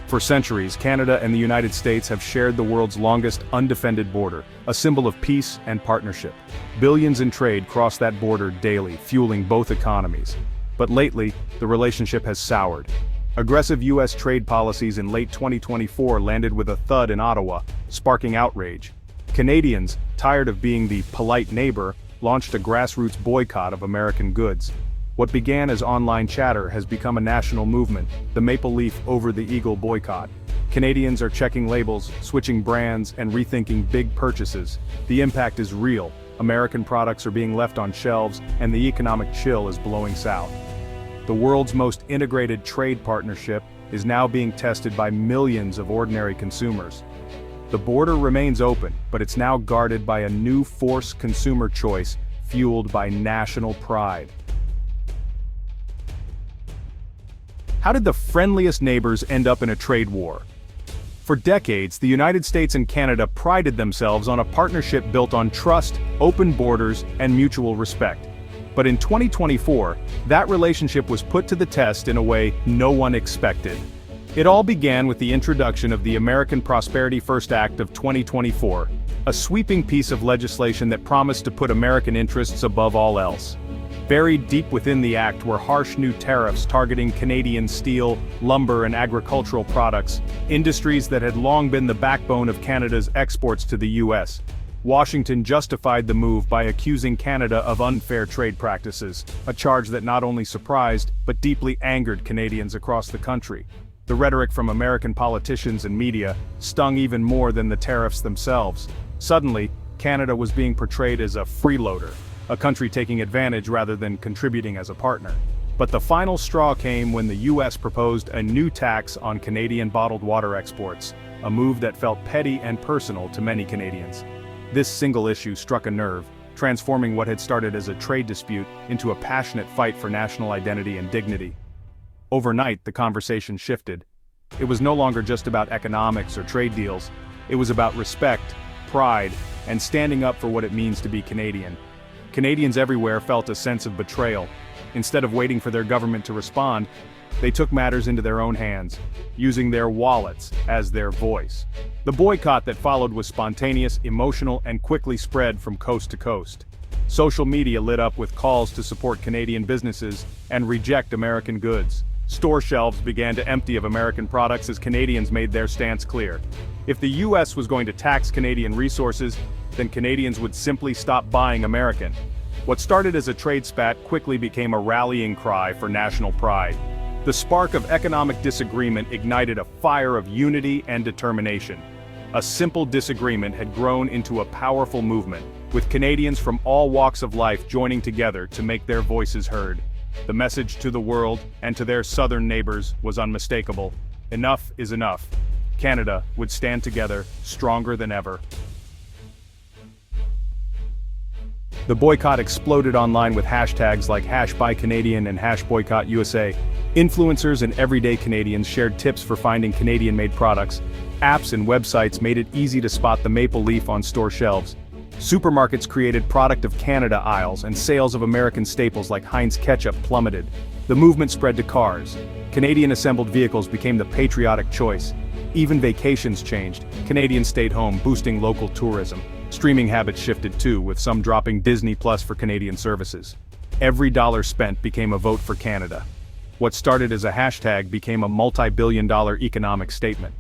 For centuries, Canada and the United States have shared the world's longest undefended border, a symbol of peace and partnership. Billions in trade cross that border daily, fueling both economies. But lately, the relationship has soured. Aggressive U.S. trade policies in late 2024 landed with a thud in Ottawa, sparking outrage. Canadians, tired of being the polite neighbor, launched a grassroots boycott of American goods. What began as online chatter has become a national movement, the Maple Leaf over the Eagle boycott. Canadians are checking labels, switching brands, and rethinking big purchases. The impact is real. American products are being left on shelves, and the economic chill is blowing south. The world's most integrated trade partnership is now being tested by millions of ordinary consumers. The border remains open, but it's now guarded by a new forced consumer choice, fueled by national pride. How did the friendliest neighbors end up in a trade war? For decades, the United States and Canada prided themselves on a partnership built on trust, open borders, and mutual respect. But in 2024, that relationship was put to the test in a way no one expected. It all began with the introduction of the American Prosperity First Act of 2024, a sweeping piece of legislation that promised to put American interests above all else. Buried deep within the act were harsh new tariffs targeting Canadian steel, lumber, and agricultural products, industries that had long been the backbone of Canada's exports to the U.S. Washington justified the move by accusing Canada of unfair trade practices, a charge that not only surprised but deeply angered Canadians across the country. The rhetoric from American politicians and media stung even more than the tariffs themselves. Suddenly, Canada was being portrayed as a freeloader, a country taking advantage rather than contributing as a partner. But the final straw came when the U.S. proposed a new tax on Canadian bottled water exports, a move that felt petty and personal to many Canadians. This single issue struck a nerve, transforming what had started as a trade dispute into a passionate fight for national identity and dignity. Overnight, the conversation shifted. It was no longer just about economics or trade deals. It was about respect, pride, and standing up for what it means to be Canadian. Canadians everywhere felt a sense of betrayal. Instead of waiting for their government to respond, they took matters into their own hands, using their wallets as their voice. The boycott that followed was spontaneous, emotional, and quickly spread from coast to coast. Social media lit up with calls to support Canadian businesses and reject American goods. Store shelves began to empty of American products as Canadians made their stance clear. If the U.S. was going to tax Canadian resources, then Canadians would simply stop buying American. What started as a trade spat quickly became a rallying cry for national pride. The spark of economic disagreement ignited a fire of unity and determination. A simple disagreement had grown into a powerful movement, with Canadians from all walks of life joining together to make their voices heard. The message to the world and to their southern neighbors was unmistakable. Enough is enough. Canada would stand together, stronger than ever. The boycott exploded online with hashtags like #BuyCanadian and #BoycottUSA. Influencers and everyday Canadians shared tips for finding Canadian-made products. Apps and websites made it easy to spot the maple leaf on store shelves. Supermarkets created Product of Canada aisles, and sales of American staples like Heinz ketchup plummeted. The movement spread to cars. Canadian-assembled vehicles became the patriotic choice. Even vacations changed. Canadians stayed home, boosting local tourism. Streaming habits shifted too, with some dropping Disney Plus for Canadian services. Every dollar spent became a vote for Canada. What started as a hashtag became a multi-billion-dollar economic statement.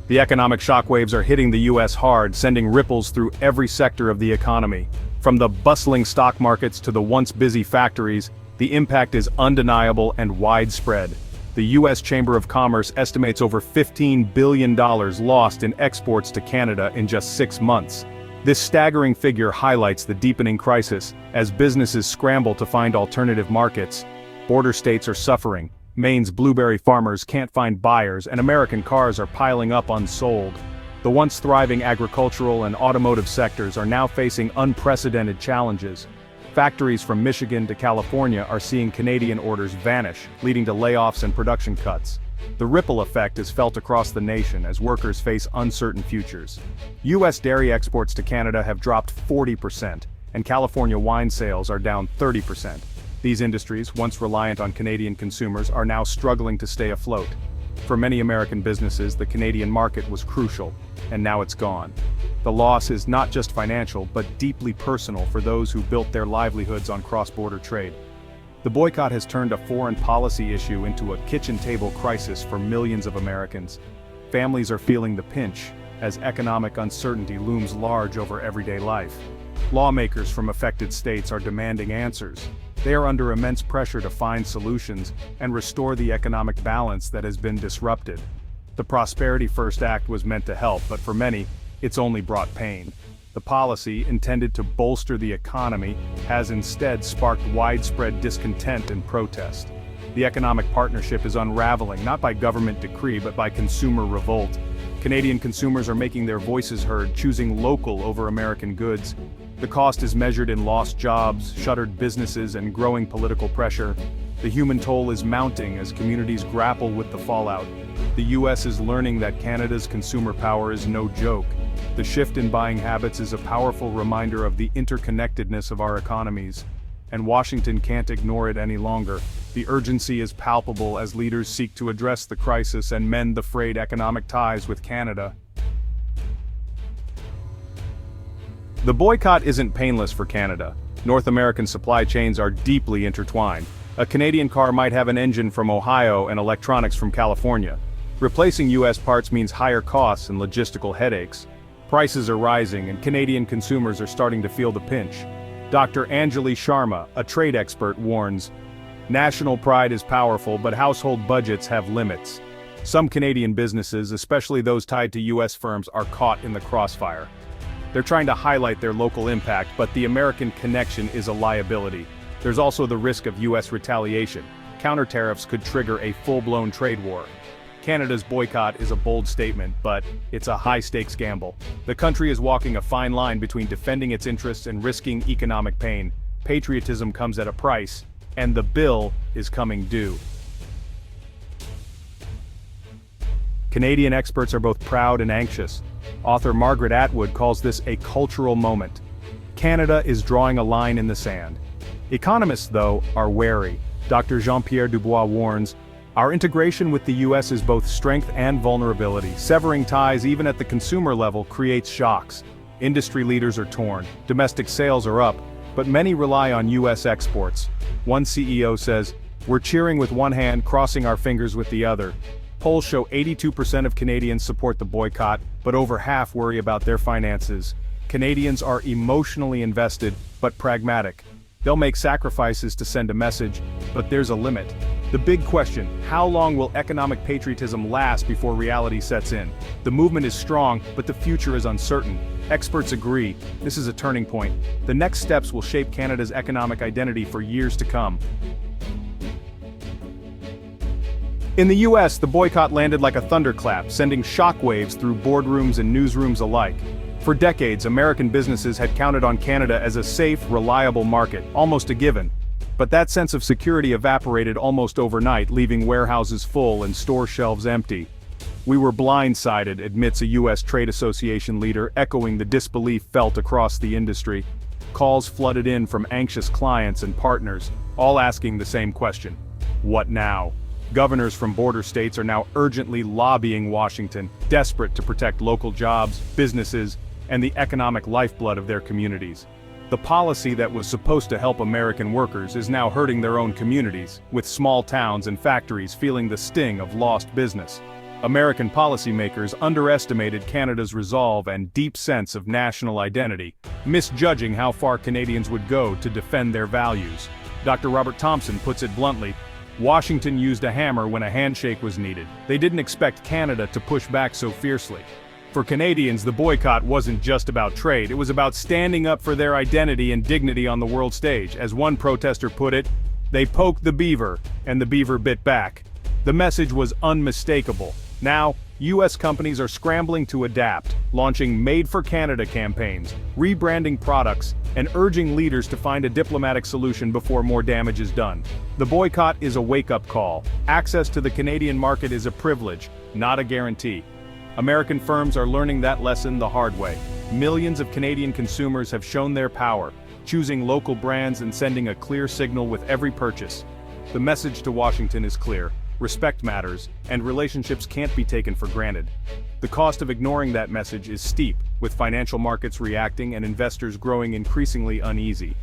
The economic shockwaves are hitting the U.S. hard, sending ripples through every sector of the economy. From the bustling stock markets to the once busy factories, the impact is undeniable and widespread. The U.S. Chamber of Commerce estimates over $15 billion lost in exports to Canada in just 6 months. This staggering figure highlights the deepening crisis, as businesses scramble to find alternative markets. Border states are suffering. Maine's blueberry farmers can't find buyers, and American cars are piling up unsold. The once thriving agricultural and automotive sectors are now facing unprecedented challenges. Factories from Michigan to California are seeing Canadian orders vanish, leading to layoffs and production cuts. The ripple effect is felt across the nation as workers face uncertain futures. U.S. dairy exports to Canada have dropped 40%, and California wine sales are down 30%. These industries, once reliant on Canadian consumers, are now struggling to stay afloat. For many American businesses, the Canadian market was crucial, and now it's gone. The loss is not just financial, but deeply personal for those who built their livelihoods on cross-border trade. The boycott has turned a foreign policy issue into a kitchen table crisis for millions of Americans. Families are feeling the pinch, as economic uncertainty looms large over everyday life. Lawmakers from affected states are demanding answers. They are under immense pressure to find solutions and restore the economic balance that has been disrupted. The Prosperity First Act was meant to help, but for many, it's only brought pain. The policy, intended to bolster the economy, has instead sparked widespread discontent and protest. The economic partnership is unraveling, not by government decree but by consumer revolt. Canadian consumers are making their voices heard, choosing local over American goods. The cost is measured in lost jobs, shuttered businesses, and growing political pressure. The human toll is mounting as communities grapple with the fallout. The US is learning that Canada's consumer power is no joke. The shift in buying habits is a powerful reminder of the interconnectedness of our economies. And Washington can't ignore it any longer. The urgency is palpable as leaders seek to address the crisis and mend the frayed economic ties with Canada. The boycott isn't painless for Canada. North American supply chains are deeply intertwined. A Canadian car might have an engine from Ohio and electronics from California. Replacing US parts means higher costs and logistical headaches. Prices are rising and Canadian consumers are starting to feel the pinch. Dr. Anjali Sharma, a trade expert, warns, "National pride is powerful, but household budgets have limits." Some Canadian businesses, especially those tied to US firms, are caught in the crossfire. They're trying to highlight their local impact, but the American connection is a liability. There's also the risk of US retaliation. Counter tariffs could trigger a full-blown trade war. Canada's boycott is a bold statement, but it's a high-stakes gamble. The country is walking a fine line between defending its interests and risking economic pain. Patriotism comes at a price, and the bill is coming due. Canadian experts are both proud and anxious. Author Margaret Atwood calls this a cultural moment. Canada is drawing a line in the sand. Economists, though, are wary. Dr. Jean-Pierre Dubois warns, "Our integration with the US is both strength and vulnerability. Severing ties even at the consumer level creates shocks. Industry leaders are torn. Domestic sales are up, but many rely on US exports." One CEO says, "We're cheering with one hand, crossing our fingers with the other." Polls show 82% of Canadians support the boycott, but over half worry about their finances. Canadians are emotionally invested, but pragmatic. They'll make sacrifices to send a message, but there's a limit. The big question, how long will economic patriotism last before reality sets in? The movement is strong, but the future is uncertain. Experts agree, this is a turning point. The next steps will shape Canada's economic identity for years to come. In the US, the boycott landed like a thunderclap, sending shockwaves through boardrooms and newsrooms alike. For decades, American businesses had counted on Canada as a safe, reliable market, almost a given. But that sense of security evaporated almost overnight, leaving warehouses full and store shelves empty. "We were blindsided," admits a US Trade Association leader, echoing the disbelief felt across the industry. Calls flooded in from anxious clients and partners, all asking the same question: what now? Governors from border states are now urgently lobbying Washington, desperate to protect local jobs, businesses, and the economic lifeblood of their communities. The policy that was supposed to help American workers is now hurting their own communities, with small towns and factories feeling the sting of lost business. American policymakers underestimated Canada's resolve and deep sense of national identity, misjudging how far Canadians would go to defend their values. Dr. Robert Thompson puts it bluntly, "Washington used a hammer when a handshake was needed. They didn't expect Canada to push back so fiercely." For Canadians, the boycott wasn't just about trade, it was about standing up for their identity and dignity on the world stage. As one protester put it, "They poked the beaver, and the beaver bit back." The message was unmistakable. Now, US companies are scrambling to adapt, launching Made for Canada campaigns, rebranding products, and urging leaders to find a diplomatic solution before more damage is done. The boycott is a wake-up call. Access to the Canadian market is a privilege, not a guarantee. American firms are learning that lesson the hard way. Millions of Canadian consumers have shown their power. choosing local brands and sending a clear signal with every purchase. The message to Washington is clear: respect matters, and relationships can't be taken for granted. The cost of ignoring that message is steep, with financial markets reacting and investors growing increasingly uneasy.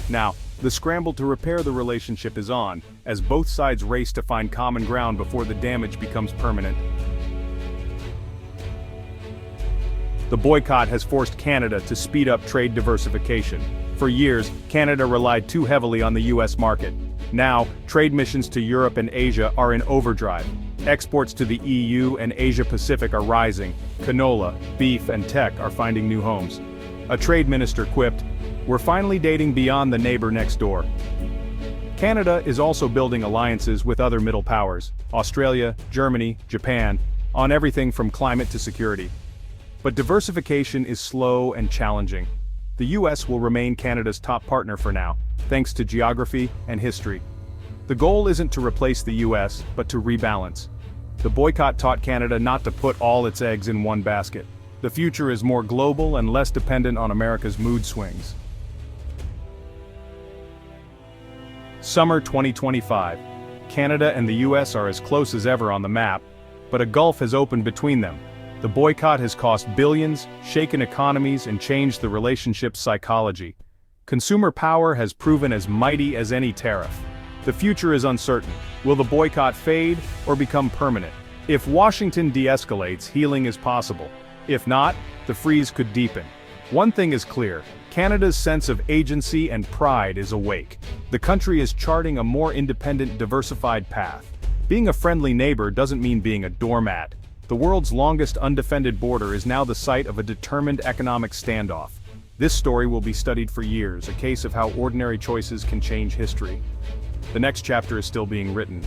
Now, the scramble to repair the relationship is on, as both sides race to find common ground before the damage becomes permanent. The boycott has forced Canada to speed up trade diversification. For years, Canada relied too heavily on the US market. Now, trade missions to Europe and Asia are in overdrive. Exports to the EU and Asia-Pacific are rising. Canola, beef, and tech are finding new homes. A trade minister quipped, "We're finally dating beyond the neighbor next door." Canada is also building alliances with other middle powers: Australia, Germany, Japan, on everything from climate to security. But diversification is slow and challenging. The US will remain Canada's top partner for now, thanks to geography and history. The goal isn't to replace the US, but to rebalance. The boycott taught Canada not to put all its eggs in one basket. The future is more global and less dependent on America's mood swings. Summer 2025. Canada and the US are as close as ever on the map, but a gulf has opened between them. The boycott has cost billions, shaken economies, and changed the relationship's psychology. Consumer power has proven as mighty as any tariff. The future is uncertain. Will the boycott fade or become permanent? If Washington de-escalates, healing is possible. If not, the freeze could deepen. One thing is clear: Canada's sense of agency and pride is awake. The country is charting a more independent, diversified path. Being a friendly neighbor doesn't mean being a doormat. The world's longest undefended border is now the site of a determined economic standoff. This story will be studied for years, a case of how ordinary choices can change history. The next chapter is still being written.